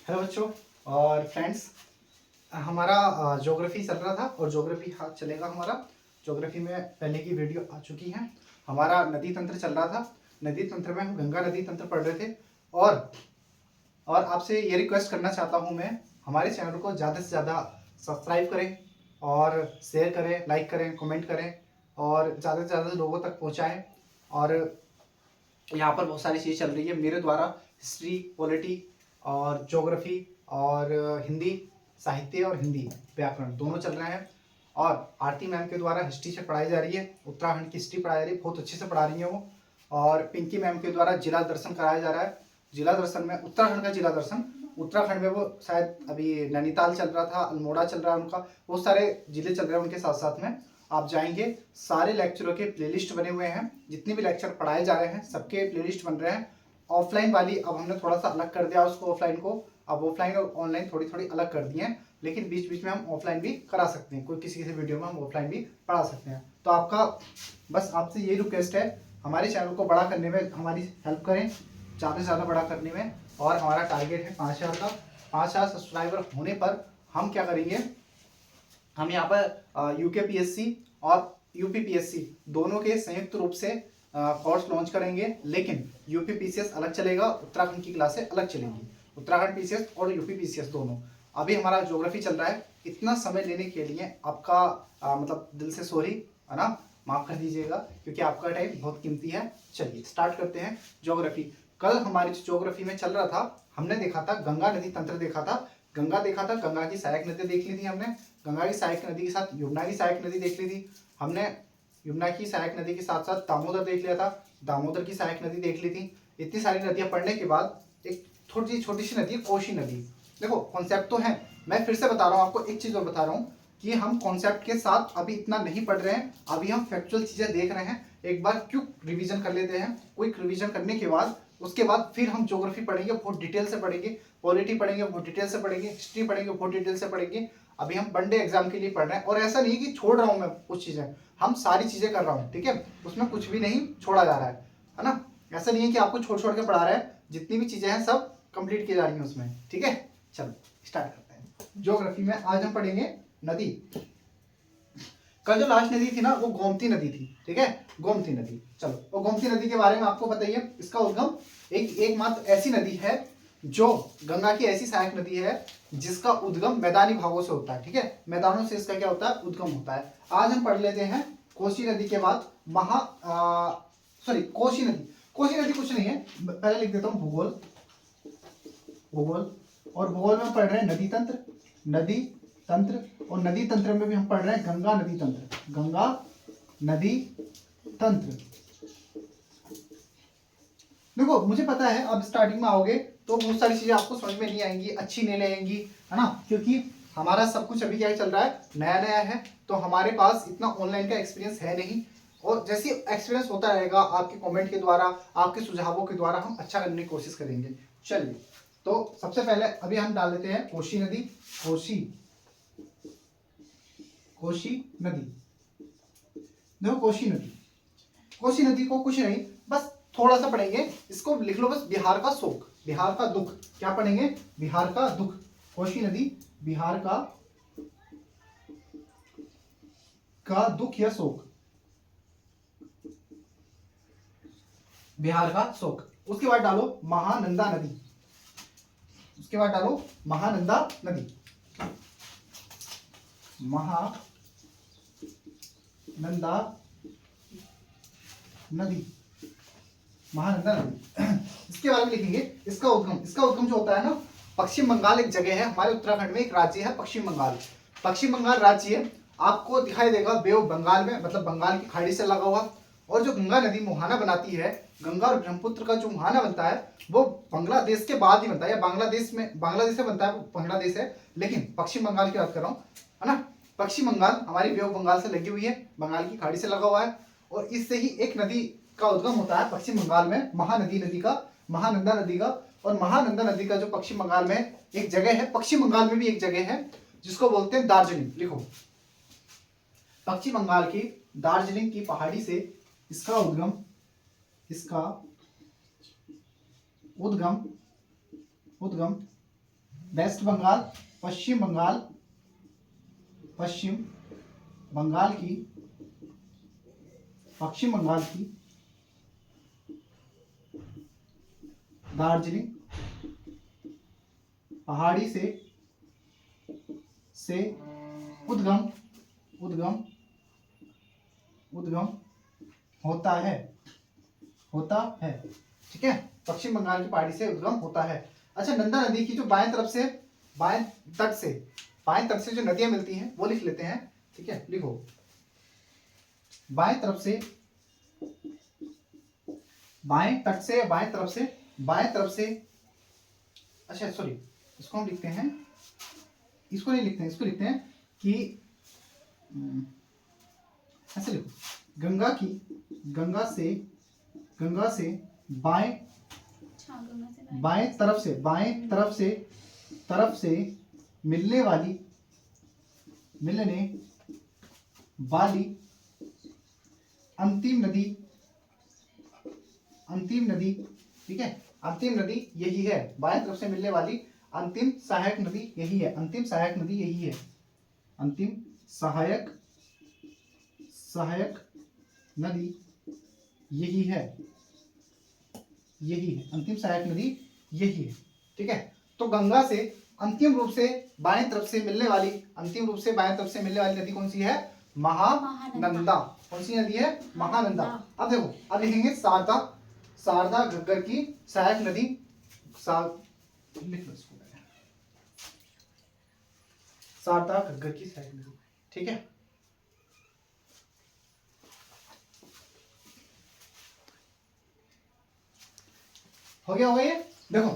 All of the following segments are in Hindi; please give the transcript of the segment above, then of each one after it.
हेलो बच्चों और फ्रेंड्स, हमारा ज्योग्राफी चल रहा था और ज्योग्राफी हाथ चलेगा हमारा। ज्योग्राफी में पहले की वीडियो आ चुकी है। हमारा नदी तंत्र चल रहा था। नदी तंत्र में हम गंगा नदी तंत्र पढ़ रहे थे और आपसे ये रिक्वेस्ट करना चाहता हूँ मैं, हमारे चैनल को ज़्यादा से ज़्यादा सब्सक्राइब करें और शेयर करें, लाइक करें, कमेंट करें और ज़्यादा से ज़्यादा लोगों तक पहुँचाएँ। और यहाँ पर बहुत सारी चीज़ चल रही है मेरे द्वारा, हिस्ट्री, पॉलिटी और ज्योग्राफी और हिंदी साहित्य और हिंदी व्याकरण दोनों चल रहे हैं। और आरती मैम के द्वारा हिस्ट्री से पढ़ाई जा रही है, उत्तराखंड की हिस्ट्री पढ़ाई जा रही है, बहुत अच्छे से पढ़ा रही है वो। और पिंकी मैम के द्वारा जिला दर्शन कराया जा रहा है। जिला दर्शन में उत्तराखंड का जिला दर्शन, उत्तराखंड में वो शायद अभी नैनीताल चल रहा था, अल्मोड़ा चल रहा है उनका, बहुत सारे जिले चल रहे हैं उनके साथ साथ में। आप जाएंगे, सारे लेक्चरों के प्लेलिस्ट बने हुए हैं, जितने भी लेक्चर पढ़ाए जा रहे हैं सबके प्लेलिस्ट बन रहे हैं। ऑफलाइन वाली अब हमने थोड़ा सा अलग कर दिया उसको, ऑफलाइन को अब ऑफलाइन और ऑनलाइन थोड़ी थोड़ी अलग कर दिए हैं, लेकिन बीच बीच में हम ऑफलाइन भी करा सकते हैं, कोई किसी किसी वीडियो में हम ऑफलाइन भी पढ़ा सकते हैं। तो आपका बस आपसे यही रिक्वेस्ट है, हमारे चैनल को बड़ा करने में हमारी हेल्प करें, ज़्यादा से ज़्यादा बड़ा करने में। और हमारा टारगेट है 5000 का। 5000 सब्सक्राइबर होने पर हम क्या करेंगे, हम यहाँ पर यूकेपीएससी और यूपीपीएससी दोनों के संयुक्त रूप से कोर्स लॉन्च करेंगे। लेकिन यूपीपीसीएस अलग चलेगा, उत्तराखंड की क्लासें अलग चलेंगी, उत्तराखंड पीसीएस और यूपीपीसीएस दोनों। अभी हमारा ज्योग्राफी चल रहा है, इतना समय लेने के लिए आपका मतलब दिल से सॉरी, है ना, माफ कर दीजिएगा क्योंकि आपका टाइम बहुत कीमती है। चलिए स्टार्ट करते हैं ज्योग्राफी। कल हमारी ज्योग्राफी में चल रहा था, हमने देखा था गंगा नदी तंत्र देखा था, गंगा देखा था, गंगा की सहायक नदी देख ली थी हमने, गंगा की सहायक नदी के साथ यमुना की सहायक नदी देख ली थी हमने, यमुना की सहायक नदी के साथ साथ दामोदर देख लिया था, दामोदर की सहायक नदी देख ली थी। इतनी सारी नदियां पढ़ने के बाद एक छोटी सी नदी है कोशी नदी। देखो कॉन्सेप्ट तो है, मैं फिर से बता रहा हूँ आपको, एक चीज और बता रहा हूँ कि हम कॉन्सेप्ट के साथ अभी इतना नहीं पढ़ रहे हैं, अभी हम फैक्चुअल चीजें देख रहे हैं। एक बार क्विक रिवीजन कर लेते हैं, क्विक रिवीजन करने के बाद उसके बाद फिर हम ज्योग्राफी पढ़ेंगे, बहुत डिटेल से पढ़ेंगे, पॉलिटी पढ़ेंगे बहुत डिटेल से पढ़ेंगे, हिस्ट्री पढ़ेंगे बहुत डिटेल से पढ़ेंगे। अभी हम वनडे एग्जाम के लिए पढ़ रहे हैं और ऐसा नहीं कि छोड़ रहा हूं मैं कुछ चीजें, हम सारी चीजें कर रहा हूं, ठीक है, उसमें कुछ भी नहीं छोड़ा जा रहा है ना। ऐसा नहीं है कि आपको छोड़ छोड़ के पढ़ा रहा है, जितनी भी चीजें हैं सब कंप्लीट की जा रही हैं उसमें, ठीक है। चलो स्टार्ट करते हैं ज्योग्राफी में। आज हम पढ़ेंगे नदी। कल जो लास्ट नदी थी ना वो गोमती नदी थी, ठीक है, गोमती नदी। चलो, और गोमती नदी के बारे में आपको पता ही है, इसका उद्गम एकमात्र ऐसी नदी है जो गंगा की ऐसी सहायक नदी है जिसका उद्गम मैदानी भागों से होता है, ठीक है, मैदानों से इसका क्या होता है, उद्गम होता है। आज हम पढ़ लेते हैं कोसी नदी के बाद कोसी नदी। कोसी नदी कुछ नहीं है, पहले लिख देता हूं भूगोल, भूगोल, और भूगोल में हम पढ़ रहे हैं नदी तंत्र, नदी तंत्र, और नदी तंत्र में भी हम पढ़ रहे हैं गंगा नदी तंत्र, गंगा नदी तंत्र। देखो मुझे पता है अब स्टार्टिंग में आओगे तो बहुत सारी चीजें आपको समझ में नहीं आएंगी, अच्छी नहीं लगेंगी, है ना, क्योंकि हमारा सब कुछ अभी क्या चल रहा है, नया नया है, तो हमारे पास इतना ऑनलाइन का एक्सपीरियंस है नहीं। और जैसे एक्सपीरियंस होता रहेगा आपके कमेंट के द्वारा, आपके सुझावों के द्वारा हम अच्छा करने की कोशिश करेंगे। चलिए, तो सबसे पहले अभी हम डाल देते हैं कोशी नदी। कोशी नदी, देखो कोशी नदी, कोशी नदी को कुछ नहीं, बस थोड़ा सा पढ़ेंगे, इसको लिख लो बस, बिहार का शोक, बिहार का दुख। क्या पढ़ेंगे, बिहार का दुख। कोशी नदी बिहार का दुख या शोक, बिहार का शोक। उसके बाद डालो महानंदा नदी, उसके बाद डालो महानंदा नदी, महानंदा नदी, महानंदा नदी। इसके बारे में लिखेंगे, इसका उद्गम जो होता है ना, पश्चिम बंगाल एक जगह है हमारे उत्तराखंड में, एक राज्य है पश्चिम बंगाल। पश्चिम बंगाल राज्य आपको दिखाई देगा बे ऑफ बंगाल में, मतलब बंगाल की खाड़ी से लगा हुआ। और जो गंगा नदी मुहाना बनाती है, गंगा और ब्रह्मपुत्र का जो मुहाना बनता है वो बांग्लादेश के बाद ही बनता है, या बांग्लादेश में बनता है, वो बांग्लादेश है, लेकिन पश्चिम बंगाल की बात कर रहा हूँ, है ना। पश्चिम बंगाल हमारी बे ऑफ बंगाल से लगी हुई है, बंगाल की खाड़ी से लगा हुआ है, और इससे ही एक नदी का उद्गम होता है पश्चिम बंगाल में, महानदी नदी का, महानंदा नदी का। और महानंदा नदी का जो पश्चिम बंगाल में एक जगह है, पश्चिम बंगाल में भी एक जगह है जिसको बोलते हैं दार्जिलिंग। लिखो, पश्चिम बंगाल की दार्जिलिंग की पहाड़ी से इसका उद्गम, उद्गम वेस्ट बंगाल, पश्चिम बंगाल, पश्चिम बंगाल की, पश्चिम बंगाल की दार्जिलिंग पहाड़ी से उद्गम उद्गम उद्गम होता है ठीक है। पश्चिम बंगाल की पहाड़ी से उद्गम होता है। अच्छा, नंदा नदी की जो बाएं तट से जो नदियां मिलती हैं वो लिख लेते हैं, ठीक है। लिखो, बाएं तरफ से, अच्छा सॉरी, इसको हम लिखते हैं, इसको नहीं लिखते हैं, इसको लिखते हैं कि ऐसे लिखो, गंगा से बाएं तरफ से मिलने वाली अंतिम नदी, ठीक है। अंतिम नदी यही है, बाएं तरफ से मिलने वाली अंतिम सहायक नदी यही है, अंतिम सहायक नदी यही है, अंतिम सहायक नदी यही है, अंतिम सहायक नदी यही है, ठीक है। तो गंगा से अंतिम रूप से बाएं तरफ से मिलने वाली नदी कौन सी है? महानंदा। कौन सी नदी है? महानंदा। अब देखो, अब लिखेंगे शारदा घग्गर की सहायक नदी, शारदा घग्गर की सहायक नदी, ठीक है। हो गया ये, देखो,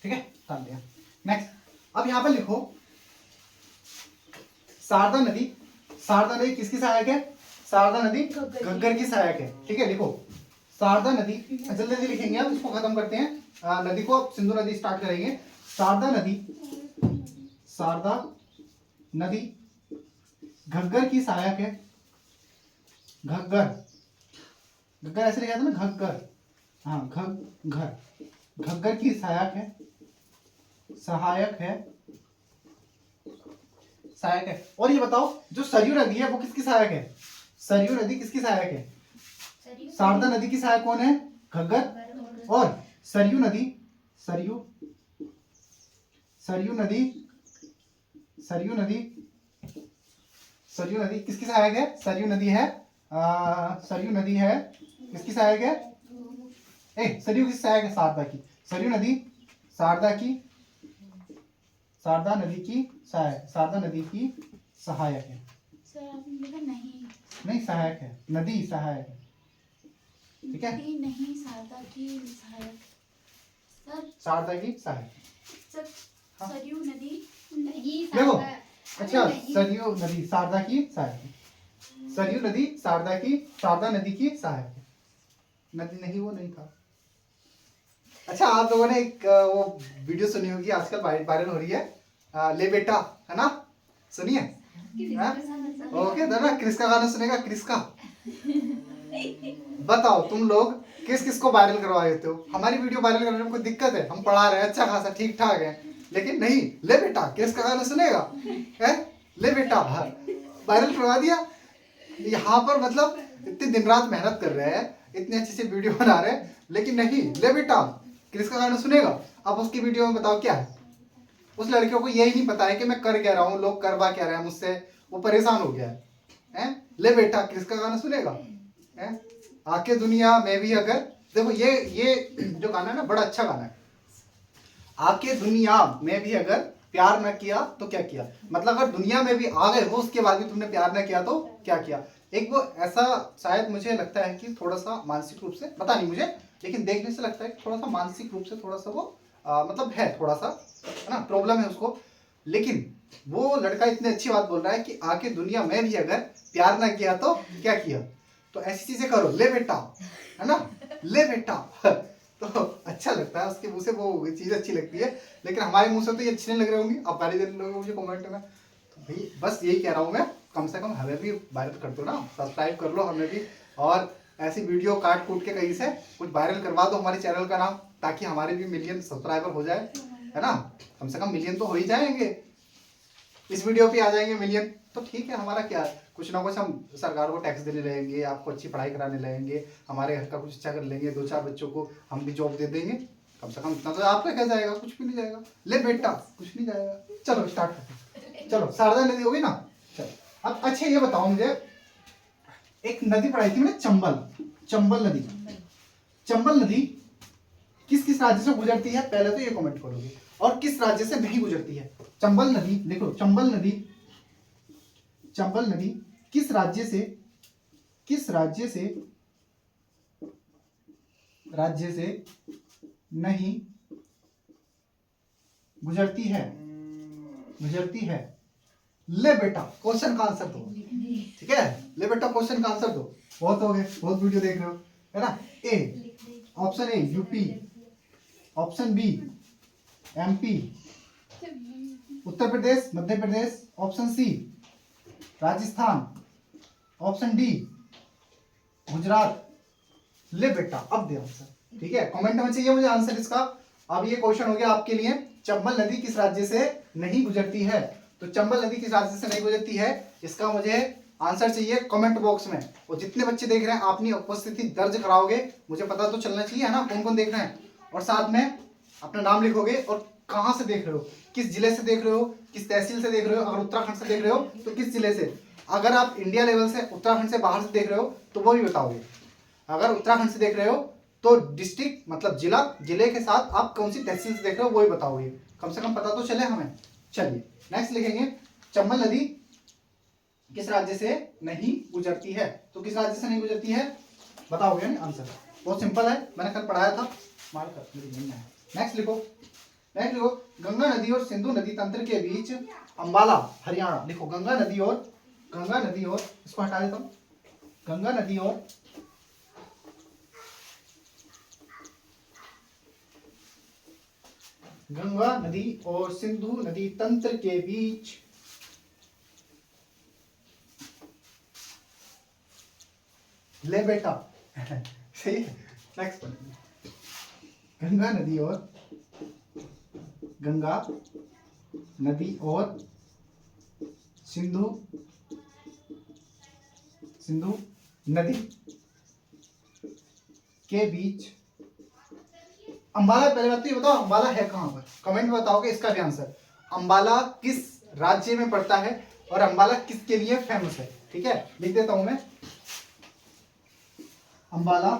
ठीक है, कर दिया। नेक्स्ट, अब यहां पर लिखो शारदा नदी किसकी सहायक है? शारदा नदी घग्गर की सहायक है, ठीक है। लिखो शारदा नदी, जल्दी जल्दी लिखेंगे, अब इसको खत्म करते हैं, नदी को सिंधु नदी स्टार्ट करेंगे। शारदा नदी घग्गर की सहायक है, घग्गर ऐसे लिखा था ना, घग्गर, हाँ, घग्गर की सहायक है। और ये बताओ, जो सरयू नदी है वो किसकी सहायक है? सरयू नदी किसकी सहायक है? शारदा नदी की सहायक कौन है? घग्गर। और सरयू नदी किसकी सहायक है? सरयू नदी है किसकी सहायक है? सरयू किसकी सहायक है? शारदा की। सरयू नदी शारदा नदी की सहायक है। नहीं, सहायक है, नदी सहायक है, ठीक है। नहीं, शारदा की सहायक सर, हाँ। सरयू नदी नहीं, देखो, अच्छा, नहीं। सरयू नदी शारदा की सहायक है, सरयू नदी शारदा नदी की सहायक है, नदी नहीं, वो नहीं था। अच्छा, आप लोगों ने एक वो वीडियो सुनी होगी, आजकल वायरल हो रही है, ले बेटा, है ना? सुनिए, ओके, तो ना क्रिस का गाना सुनेगा, क्रिस का। बताओ तुम लोग किस को वायरल करवा देते हो? हमारी वीडियो वायरल करने में कोई दिक्कत है? हम पढ़ा रहे हैं अच्छा खासा, ठीक ठाक है, लेकिन नहीं, ले बेटा क्रिस का गाना सुनेगा, है? ले बेटा वायरल करवा दिया। यहाँ पर मतलब इतनी दिन रात मेहनत कर रहे हैं, इतने अच्छे से वीडियो बना रहे हैं, लेकिन नहीं, ले बेटा क्रिस का गाना सुनेगा। अब उसकी वीडियो में बताओ क्या है? उस लड़कियों को यही नहीं पता है कि मैं कर क्या रहा हूँ, लोग करवा क्या रहे हैं मुझसे, वो परेशान हो गया है? ले बेटा किसका गाना सुनेगा? है? आके दुनिया में भी अगर, देखो ये जो गाना है ना, बड़ा अच्छा गाना है। आके दुनिया में भी अगर प्यार न किया तो क्या किया, मतलब अगर दुनिया में भी आ गए हो, उसके बाद भी तुमने प्यार न किया तो क्या किया। एक वो ऐसा, शायद मुझे लगता है कि थोड़ा सा मानसिक रूप से, पता नहीं मुझे, लेकिन देखने से लगता है कि थोड़ा सा मानसिक रूप से थोड़ा सा वो मतलब है, थोड़ा सा, है ना, प्रॉब्लम है उसको। लेकिन वो लड़का इतनी अच्छी बात बोल रहा है कि आके दुनिया में भी अगर प्यार ना किया तो क्या किया। तो ऐसी चीजें करो, ले बेटा, है ना, ले बेटा। तो अच्छा लगता है, उसके मुंह से वो चीज अच्छी लगती है, लेकिन हमारे मुंह से तो ये अच्छी नहीं लग रही होंगी। आप गाली दे रहे लोगे मुझे कमेंट में, तो भाई बस यही कह रहा हूँ मैं, कम से कम हमें भी वायरल कर दो ना, सब्सक्राइब कर लो हमें भी, और ऐसी वीडियो काट कूट के कहीं से कुछ वायरल करवा दो हमारे चैनल का नाम, ताकि हमारे भी मिलियन सब्सक्राइबर हो जाए। है ना, कम से कम मिलियन तो हो ही जाएंगे, इस वीडियो पे आ जाएंगे मिलियन, तो ठीक है, हमारा क्या है, कुछ ना कुछ हम सरकार को टैक्स देने लगेंगे, आपको अच्छी पढ़ाई कराने लगेंगे, हमारे घर का कुछ अच्छा कर लेंगे, 2-4 बच्चों को हम भी जॉब दे देंगे, कम से कम इतना तो आपका क्या जाएगा, कुछ भी नहीं जाएगा। ले बेटा, कुछ नहीं जाएगा। चलो स्टार्ट करते हैं। चलो शारदा नदी होगी ना। चलो अब अच्छा ये बताओ मुझे, एक नदी पढ़ाई थी मैंने, चंबल नदी। चंबल नदी किस किस राज्य से गुजरती है, पहले तो ये कमेंट करोगे, और किस राज्य से नहीं गुजरती है। चंबल नदी देखो, चंबल नदी किस राज्य से नहीं गुजरती है। ले बेटा क्वेश्चन का आंसर दो, ठीक है, ले बेटा क्वेश्चन का आंसर दो। बहुत हो गए, बहुत वीडियो देख रहे हो, है ना। Option A UP, option B MP, Uttar Pradesh, Madhya Pradesh, option C Rajasthan, option D Gujarat. ले बेटा अब दे आंसर, ठीक है, कमेंट में चाहिए मुझे आंसर इसका। अब ये क्वेश्चन हो गया आपके लिए, चंबल नदी किस राज्य से नहीं गुजरती है। तो चंबल नदी किस राज्य से नहीं गुजरती है, इसका मुझे आंसर चाहिए कमेंट बॉक्स में। और जितने बच्चे देख रहे हैं, अपनी उपस्थिति दर्ज कराओगे, मुझे पता तो चलना चाहिए, है ना, कौन कौन देख रहे हैं, और साथ में अपना नाम लिखोगे और कहाँ से देख रहे हो, किस जिले से देख रहे हो, किस तहसील से देख रहे हो, अगर उत्तराखंड से देख रहे हो तो किस जिले से, अगर आप इंडिया लेवल से उत्तराखंड से बाहर से देख रहे हो तो वो भी बताओगे। अगर उत्तराखंड से देख रहे हो तो डिस्ट्रिक्ट मतलब जिले के साथ आप कौन सी तहसील से देख रहे हो वो ही बताओगे, कम से कम पता तो चले हमें। चलिए नेक्स्ट लिखेंगे, चंबल नदी किस राज्य से नहीं गुजरती है। तो किस राज्य से नहीं गुजरती है बताओगे ना आंसर, बहुत सिंपल है, मैंने कल पढ़ाया था, मार कर नेक्स्ट लिखो, गंगा नदी और सिंधु नदी तंत्र के बीच अंबाला हरियाणा। लिखो गंगा नदी और इसको हटा देता हूं, गंगा नदी और सिंधु नदी तंत्र के बीच ले बेटा सही है। नेक्स्ट गंगा नदी और सिंधु नदी के बीच अंबाला, पहले बात तो ये बताओ अंबाला है कहां पर, कमेंट में बताओगे इसका भी आंसर। अंबाला किस राज्य में पड़ता है और अंबाला किसके लिए फेमस है, ठीक है, लिख देता हूं मैं। अंबाला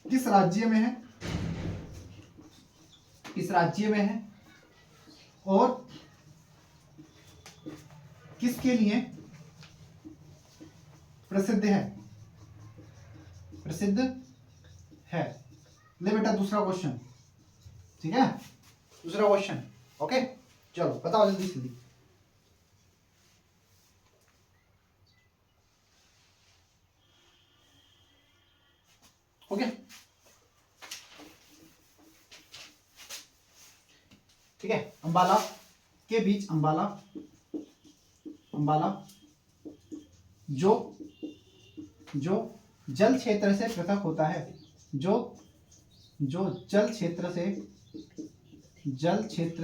किस राज्य में है, और किसके लिए प्रसिद्ध है। ले बेटा दूसरा क्वेश्चन, ठीक है, दूसरा क्वेश्चन, ओके चलो बताओ जल्दी जल्दी। ओके ठीक है, अंबाला के बीच अंबाला जो जल क्षेत्र से पृथक होता है, जो जल क्षेत्र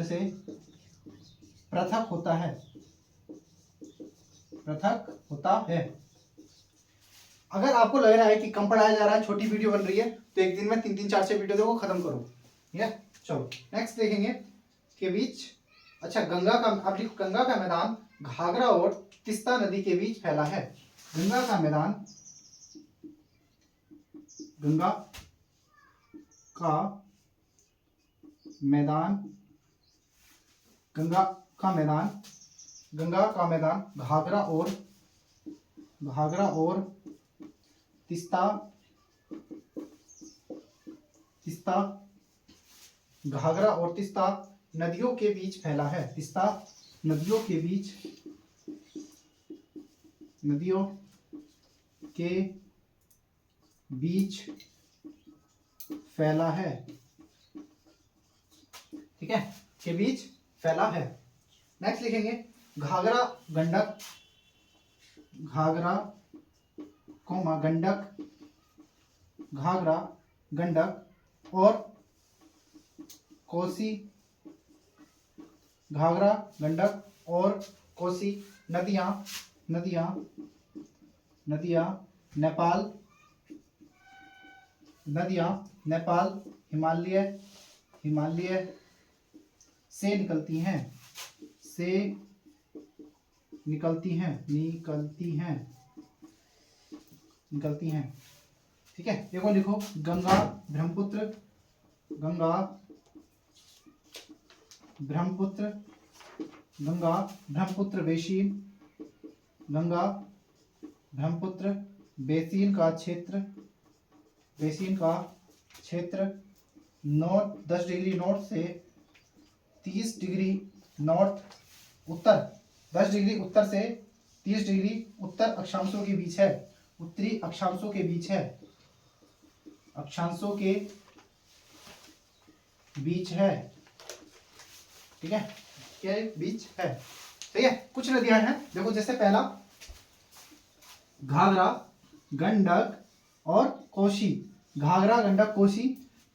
से पृथक होता है। अगर आपको लग रहा है कि कम पढ़ाया जा रहा है, छोटी वीडियो बन रही है, तो एक दिन में 3-3 4-6 वीडियो देखो, खत्म करो, ठीक है। चलो नेक्स्ट देखेंगे के बीच, अच्छा गंगा का, अब लिखो गंगा का मैदान घाघरा और तीस्ता नदी के बीच फैला है। गंगा का मैदान घाघरा और तीस्ता नदियों के बीच फैला है। तीस्ता नदियों के बीच फैला है, ठीक है, के बीच फैला है। नेक्स्ट लिखेंगे घाघरा गंडक घाघरा गंडक और कोसी घाघरा, गंडक और कोसी नदियां नदियां नदियां नेपाल नदियां नेपाल हिमालय हिमालय से निकलती हैं से निकलती हैं निकलती हैं निकलती हैं। ठीक है, एक और लिखो, गंगा ब्रह्मपुत्र गंगा ब्रह्मपुत्र गंगा ब्रह्मपुत्र बेसिन गंगा ब्रह्मपुत्र बेसिन का क्षेत्र नॉर्थ 10 डिग्री नॉर्थ से 30 डिग्री नॉर्थ उत्तर 10 डिग्री उत्तर से 30 डिग्री उत्तर अक्षांशों के बीच है, उत्तरी अक्षांशों के बीच है, अक्षांशों के बीच है। ठीक है, क्या बीच है। ठीक है, कुछ नदियां हैं देखो, जैसे पहला घाघरा, गंडक और कोसी। घाघरा, गंडक, कोसी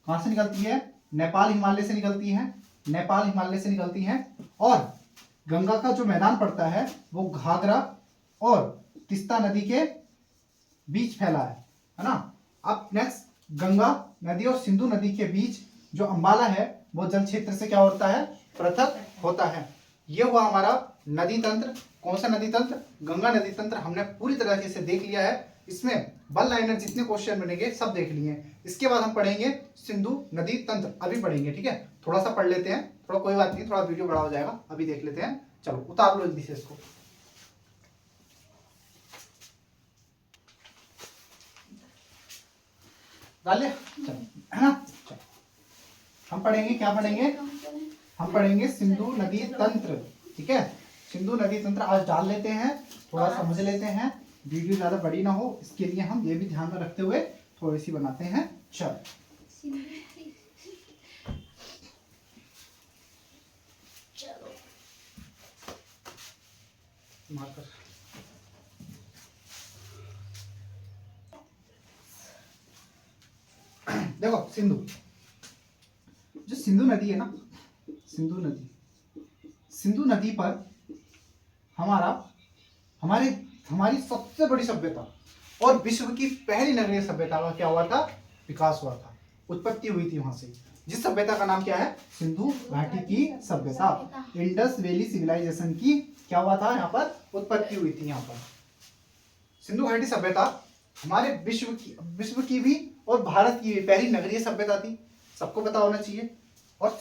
कहां से निकलती है? नेपाल हिमालय से निकलती है, नेपाल हिमालय से निकलती है। और गंगा का जो मैदान पड़ता है वो घाघरा और तीस्ता नदी के बीच फैला है ना। अब नेक्स्ट, गंगा नदी और सिंधु नदी के बीच जो अंबाला है वो जल क्षेत्र से क्या होता है? पृथक होता है। ये हुआ हमारा नदी तंत्र। कौन सा नदी तंत्र? गंगा नदी तंत्र हमने पूरी तरीके से देख लिया है। इसमें वन लाइनर जितने क्वेश्चन बनेंगे सब देख लिए। इसके बाद हम पढ़ेंगे सिंधु नदी तंत्र, अभी पढ़ेंगे। ठीक है, थोड़ा सा पढ़ लेते हैं, थोड़ा कोई बात नहीं, थोड़ा वीडियो बड़ा हो जाएगा, अभी देख लेते हैं। चलो उतार लो जल्दी से इसको। डाल लिया? चलो, है ना। चलो हम पढ़ेंगे, क्या पढ़ेंगे? हम पढ़ेंगे सिंधु नदी तंत्र। ठीक है, सिंधु नदी तंत्र आज डाल लेते हैं, थोड़ा समझ लेते हैं, वीडियो ज्यादा बड़ी ना हो इसके लिए हम ये भी ध्यान में रखते हुए थोड़ी सी बनाते हैं। चल मार्कर। देखो सिंधु, जो सिंधु नदी है ना, सिंधु नदी पर हमारी सबसे बड़ी सभ्यता और विश्व की पहली नगरीय सभ्यता का क्या हुआ था? विकास हुआ था, उत्पत्ति हुई थी वहां से। जिस सभ्यता का नाम क्या है? सिंधु घाटी की सभ्यता, इंडस वैली सिविलाइजेशन की क्या हुआ था? यहाँ पर उत्पत्ति हुई थी। यहाँ पर सिंधु घाटी सभ्यता हमारे विश्व की भी और भारत की भी पहली नगरीय सभ्यता थी, सबको पता होना चाहिए। और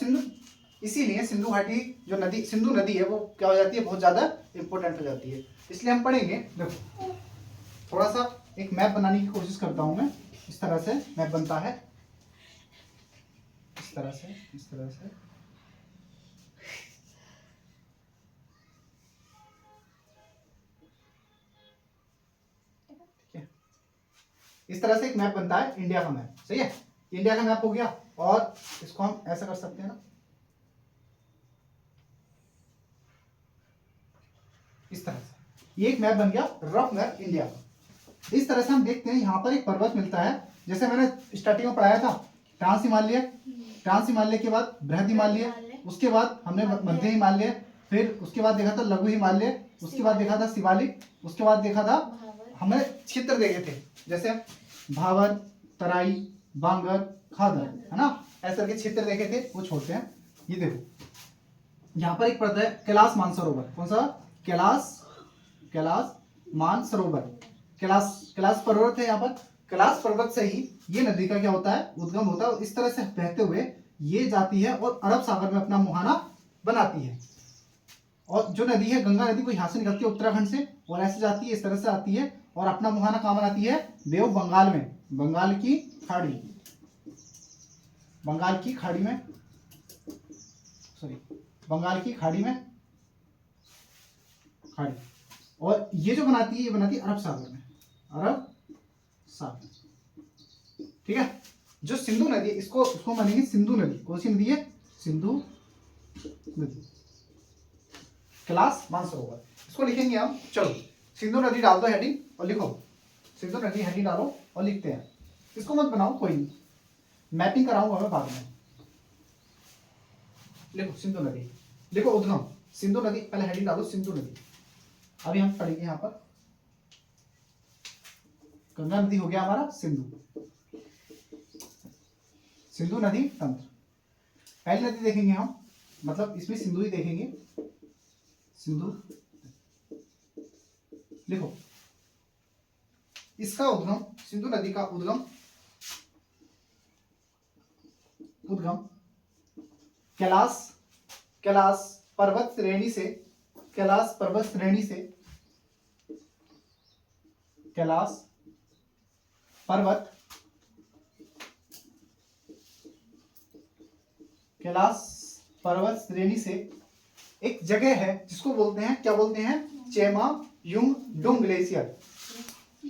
इसीलिए सिंधु घाटी जो नदी, सिंधु नदी है, वो क्या हो जाती है? बहुत ज्यादा इंपॉर्टेंट हो जाती है। इसलिए हम पढ़ेंगे। देखो थोड़ा सा एक मैप बनाने की कोशिश करता हूं मैं। इस तरह से मैप बनता है, इस तरह से इस तरह से एक मैप बनता है, इंडिया का मैप। सही है, इंडिया का मैप हो गया। और इसको हम ऐसा कर सकते हैं ना, इस तरह से ये एक मैप बन गया, रफ मैप इंडिया का। इस तरह से हम देखते हैं, यहाँ पर एक पर्वत मिलता है, जैसे मैंने स्टार्टिंग में पढ़ाया था, ट्रांस हिमालय के बाद बृहद हिमालय, उसके बाद हमने मध्य हिमालय, फिर उसके बाद देखा था लघु हिमालय, उसके बाद देखा था शिवालिक, उसके बाद देखा था हमने क्षेत्र देखे थे, जैसे भावर, तराई, बांगर, खादर, है ना। ऐसे करके क्षेत्र देखे थे, वो छोड़ते हैं। ये देखो यहाँ पर एक पड़ता है कैलाश मानसरोवर। कौन सा? कैलाश मानसरोवर, कैलाश पर्वत है। यहाँ पर कैलाश पर्वत से ही ये नदी का क्या होता है? उद्गम होता है। इस तरह से बहते हुए ये जाती है और अरब सागर में अपना मुहाना बनाती है। और जो नदी है गंगा नदी, को यहाँ से निकलती है उत्तराखंड से, और ऐसे जाती है, इस तरह से आती है और अपना मुहाना कहाँ बनाती है? बे ऑफ बंगाल में, बंगाल की खाड़ी में खाड़ी। और ये जो बनाती है, ये बनाती है अरब सागर में, अरब सागर। ठीक है, जो सिंधु नदी है, इसको मानेंगे सिंधु नदी। कौन सी नदी है? सिंधु नदी। कैलाश मानसरोवर, इसको लिखेंगे हम। चलो सिंधु नदी डाल दो हेडिंग और लिखो, सिंधु नदी हेडिंग डालो और लिखते हैं। इसको मत बनाओ, कोई नहीं, मैपिंग कराऊंगा मैं बाद में। लिखो सिंधु नदी, देखो उद्गम सिंधु नदी, पहले हेडिंग डालो सिंधु नदी। अभी हम पढ़ेंगे यहाँ पर गंगा नदी हो गया हमारा सिंधु, सिंधु नदी तंत्र। पहली नदी देखेंगे हम, मतलब इसमें सिंधु ही देखेंगे, सिंधु। लिखो इसका उद्गम, सिंधु नदी का उद्गम, उद्गम कैलाश, कैलाश पर्वत श्रेणी से, कैलाश पर्वत श्रेणी से, कैलाश पर्वत, कैलाश पर्वत श्रेणी से एक जगह है जिसको बोलते हैं, क्या बोलते हैं, चेमा युंग डुंग ग्लेशियर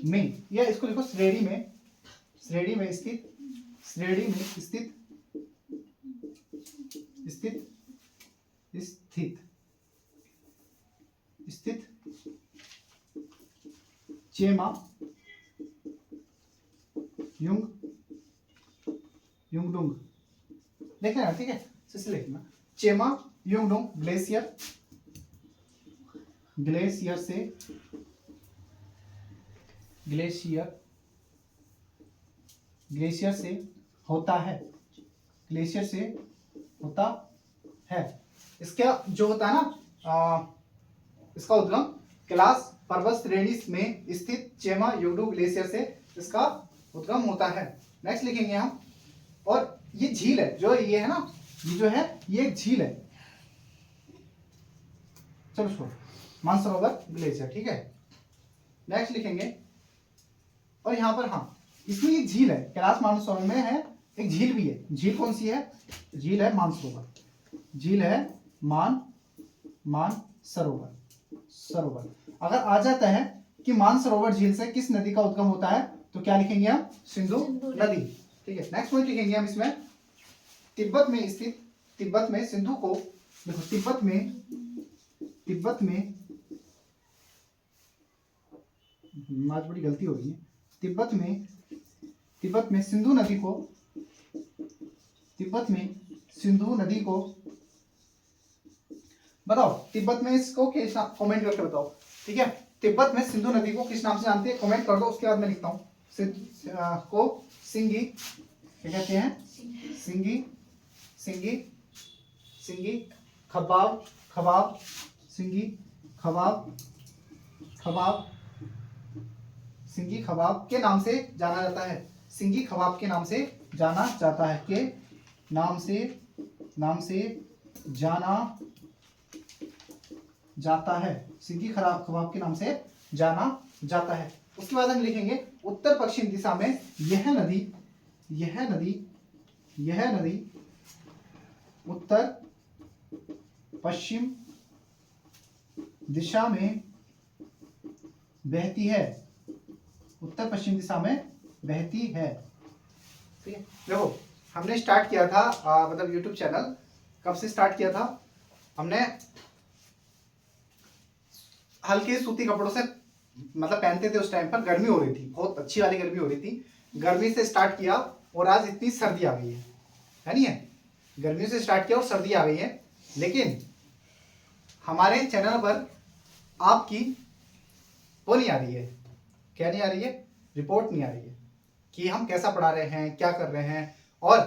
में, या इसको लिखो श्रेणी में, श्रेणी में स्थित, श्रेणी में स्थित, स्थित, स्थित, स्थित चेमा युंग, युंगडुंग देख लेना, ठीक है, इसे लिखना चेमा युंगडुंग ग्लेशियर, ग्लेशियर से, ग्लेशियर, ग्लेशियर से होता है, ग्लेशियर से होता है। इसका जो होता है ना इसका उद्गम कैलाश पर्वत श्रेणी में स्थित चेमा युंगडुंग ग्लेशियर से इसका उद्गम होता है। नेक्स्ट लिखेंगे हम, और ये झील है, जो ये है ना, ये जो है ये एक झील है, चलो छोड़ो, मानसरोवर ग्लेशियर, ठीक है। नेक्स्ट लिखेंगे, और यहाँ पर हाँ इसमें एक झील है, कैलाश मानसरोवर में है एक झील भी है। झील कौन सी है, झील है मानसरोवर, झील है मानसरोवर, सरोवर। अगर आ जाता है कि मानसरोवर झील से किस नदी का उद्गम होता है, तो क्या लिखेंगे हम, सिंधु नदी, ठीक है। नेक्स्ट पॉइंट लिखेंगे हम इसमें, तिब्बत में स्थित, तिब्बत में सिंधु को, देखो तिब्बत में, तिब्बत में आज बड़ी गलती हो गई है, तिब्बत में, तिब्बत में सिंधु नदी को, तिब्बत में सिंधु नदी को, बताओ तिब्बत में इसको किस नाम, कमेंट करके बताओ, ठीक है। तिब्बत में सिंधु नदी को किस नाम से जानते हैं, कमेंट कर दो, उसके बाद मैं लिखता हूँ को सिंगी, क्या कहते हैं, सिंगी, सिंगी, सिंगी खबाब, खबाब, सिंगी खबाब, खबाब, सिंगी खबाब के नाम से जाना जाता है, सिंगी खबाब के नाम से जाना जाता है, के नाम से जाना जाता है, सिंगी खबाब के नाम से जाना जाता है। उसके बाद हम लिखेंगे उत्तर पश्चिम दिशा में यह नदी, यह नदी, यह नदी उत्तर पश्चिम दिशा में बहती है, उत्तर पश्चिम दिशा में बहती है, ठीक है। देखो हमने स्टार्ट किया था मतलब यूट्यूब चैनल कब से स्टार्ट किया था, हमने हल्के सूती कपड़ों से मतलब पहनते थे, उस टाइम पर गर्मी हो रही थी, बहुत अच्छी वाली गर्मी हो रही थी, गर्मी से स्टार्ट किया और आज इतनी सर्दी आ गई है नहीं है, गर्मी से स्टार्ट किया और सर्दी आ गई है। लेकिन हमारे चैनल पर आपकी वो नहीं आ रही है, क्या नहीं आ रही है, रिपोर्ट नहीं आ रही है कि हम कैसा पढ़ा रहे हैं, क्या कर रहे हैं, और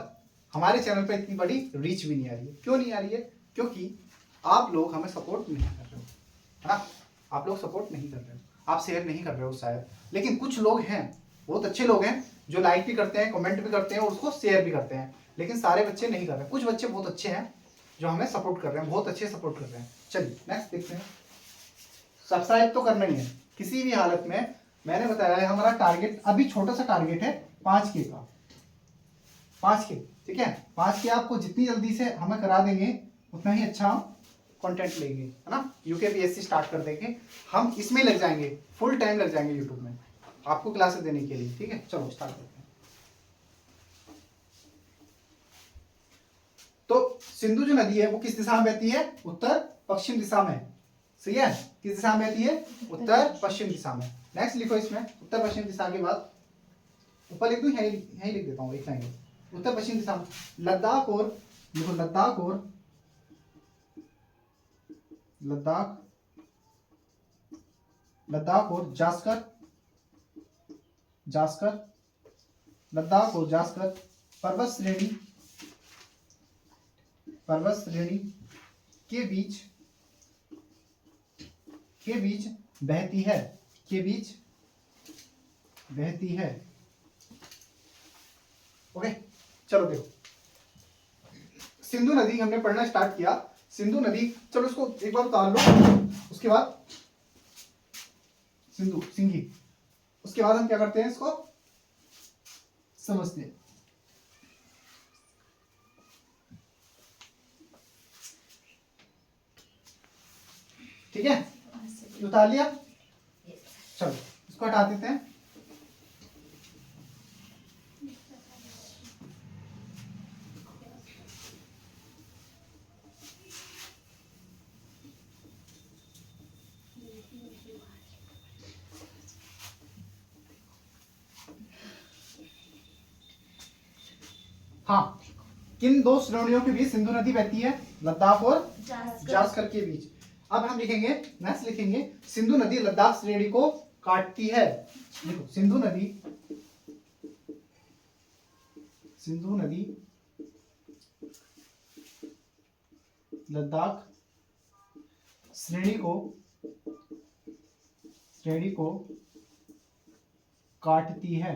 हमारे चैनल पर इतनी बड़ी रीच भी नहीं आ रही है। क्यों नहीं आ रही है, क्योंकि आप लोग हमें सपोर्ट नहीं कर रहे हो, है ना, आप लोग सपोर्ट नहीं कर रहे हो, आप शेयर नहीं कर रहे हो शायद। लेकिन कुछ लोग हैं, बहुत अच्छे लोग हैं, जो लाइक भी करते हैं, कमेंट भी करते हैं और उसको शेयर भी करते हैं, लेकिन सारे बच्चे नहीं कर रहे। कुछ बच्चे बहुत अच्छे हैं जो हमें सपोर्ट कर रहे हैं, बहुत अच्छे सपोर्ट कर रहे हैं। चलिए नेक्स्ट देखते हैं। सब्सक्राइब तो करना ही है किसी भी हालत में, मैंने बताया है हमारा टारगेट अभी छोटा सा टारगेट है 5K का, 5K, ठीक है। 5K आपको जितनी जल्दी से हमें करा देंगे उतना ही अच्छा कंटेंट लेंगे, है ना। UKPSC स्टार्ट कर देंगे हम, इसमें लग जाएंगे, फुल टाइम लग जाएंगे यूट्यूब में आपको क्लासेस देने के लिए, ठीक है। चलो स्टार्ट करते हैं। तो सिंधु जो नदी है वो किस दिशा में बहती है, उत्तर पश्चिम दिशा में, सही है, किस दिशा में बहती है, उत्तर पश्चिम दिशा में। नेक्स्ट लिखो इसमें, उत्तर पश्चिम दिशा के बाद ऊपर लिख दूं, यहीं लिख देता हूँ एक लाइन, उत्तर पश्चिम दिशा में लद्दाख और, देखो लद्दाख और लद्दाख, लद्दाख और जास्कर, जास्कर, लद्दाख और जास्कर पर्वत श्रेणी, पर्वत श्रेणी के बीच, के बीच बहती है, के बीच बहती है। ओके, चलो देखो, सिंधु नदी हमने पढ़ना स्टार्ट किया। सिंधु नदी, चलो इसको एक बार उतार लो, उसके बाद सिंधु, सिंगी, उसके बाद हम क्या करते हैं, इसको समझते हैं। ठीक है, उतार लिया, चलो इसको हटा देते हैं। हाँ, किन दो श्रेणियों के बीच सिंधु नदी बहती है? लद्दाख और जास्कर के बीच। अब हम लिखेंगे, नेक्स्ट लिखेंगे, सिंधु नदी लद्दाख श्रेणी को काटती है। देखो, सिंधु नदी, सिंधु नदी लद्दाख श्रेणी को, श्रेणी को काटती है।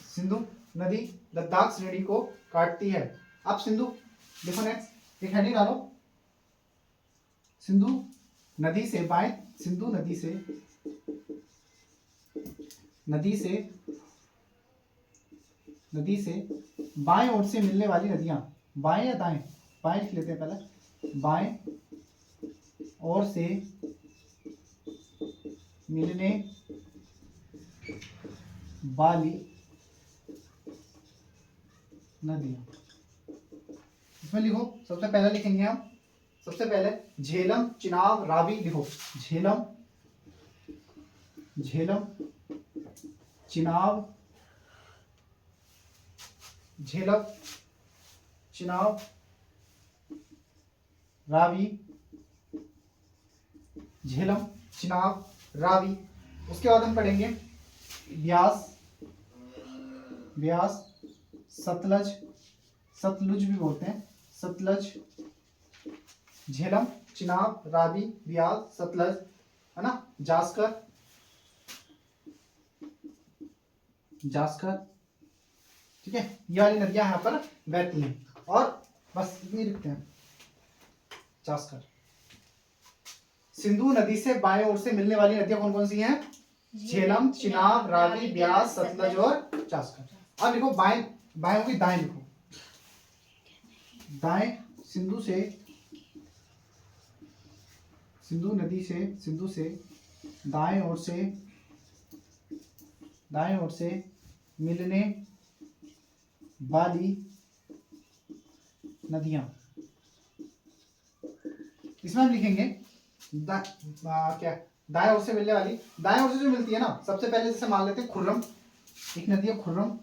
सिंधु नदी लद्दाख श्रेणी को काटती है। अब सिंधु देखो, नेक्स्ट एक हेडिंग डालो, सिंधु नदी से बाएं, सिंधु नदी से, नदी से, नदी से बाएं ओर से मिलने वाली नदियां, बाएं या दाएं, बाएं लिख लेते हैं पहले, बाएं ओर से मिलने वाली नदियां। इसमें लिखो, सबसे पहले लिखेंगे हम, सबसे पहले झेलम, चिनाब, रावी लिखो। झेलम, झेलम, चिनाब, झेलम, चिनाब, रावी, झेलम, चिनाब, रावी। उसके बाद हम पढ़ेंगे ब्यास, ब्यास, सतलज, सतलुज भी बोलते हैं, सतलज, झेलम, चिनाब, रावी, ब्यास, सतलज, है ना, जास्कर, जास्कर। ठीक है, ये वाली नदियां यहाँ पर बहती हैं, और बस इतनी लिखते हैं, जास्कर। सिंधु नदी से बाएं ओर से मिलने वाली नदियां कौन कौन सी हैं? झेलम, चिनाब, रावी, ब्यास, सतलज और जास्कर। अब लिखो बाएं, बाएं होगी, दाएं लिखो, दाएं, सिंधु से, सिंधु नदी से, सिंधु से दाएं ओर से, दाएं ओर से मिलने वाली नदियां। इसमें हम लिखेंगे क्या, दाएं ओर से मिलने वाली, दाएं ओर से जो मिलती है ना, सबसे पहले जैसे मान लेते हैं खुर्रम, एक नदी है खुर्रम,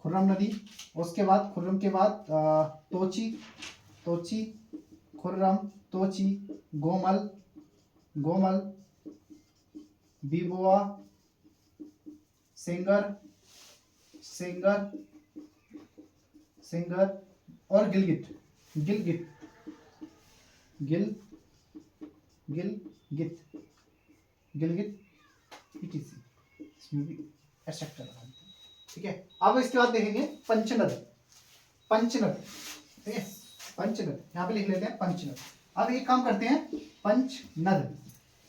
खुर्रम नदी। उसके बाद खुर्रम के बाद तोची, तोची, खुर्रम, तोची, गोमल, गोमल, बिबुआ, सेंगर, सेंगर, सेंगर और गिलगित, गिलगित, गिल, गिलगित, गिलगित, etc। इसमें भी एक्सेप्ट लगा, ठीक है। अब इसके बाद देखेंगे पंचनद, पंचनद, ठीक है, पंचनद यहाँ पे लिख लेते हैं पंचनद। अब एक काम करते हैं, पंचनद,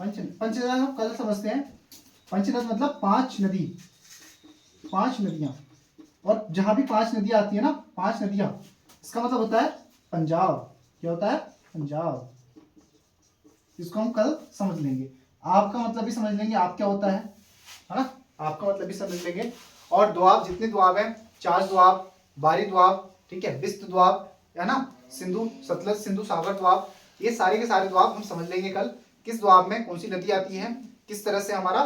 पंचनद, पंचनद हम कल समझते हैं। पंचनद मतलब पांच नदी, पांच नदियां, और जहां भी पांच नदियां आती है ना, पांच नदियां, इसका मतलब होता है पंजाब। क्या होता है? पंजाब। इसको हम कल समझ लेंगे, आपका मतलब भी समझ लेंगे, आप क्या होता है ना, आपका मतलब भी समझ लेंगे। और दुआब, जितने दुआब हैं, चार दुआब, बारी दुआब, ठीक है, बिस्त दुआब, है ना, सिंधु, सतलज, सिंधु सागर दुआब, ये सारे के सारे दुआब हम समझ लेंगे कल, किस दुआब में कौन सी नदी आती है, किस तरह से हमारा,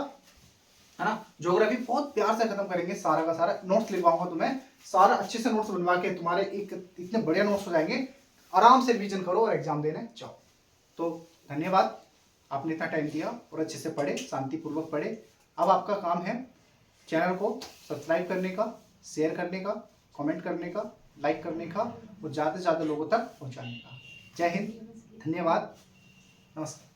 है ना, ज्योग्राफी बहुत प्यार से खत्म करेंगे। सारा का सारा नोट्स लिखवाऊंगा तुम्हें, सारा अच्छे से नोट्स बनवा के तुम्हारे एक इतने बढ़िया नोट्स हो जाएंगे, आराम से रिवीजन करो और एग्जाम देने जाओ। तो धन्यवाद, आपने इतना टाइम दिया और अच्छे से पढ़े, शांतिपूर्वक पढ़े। अब आपका काम है चैनल को सब्सक्राइब करने का, शेयर करने का, कमेंट करने का, लाइक करने का और ज़्यादा से ज़्यादा लोगों तक पहुंचाने का। जय हिंद, धन्यवाद, नमस्कार।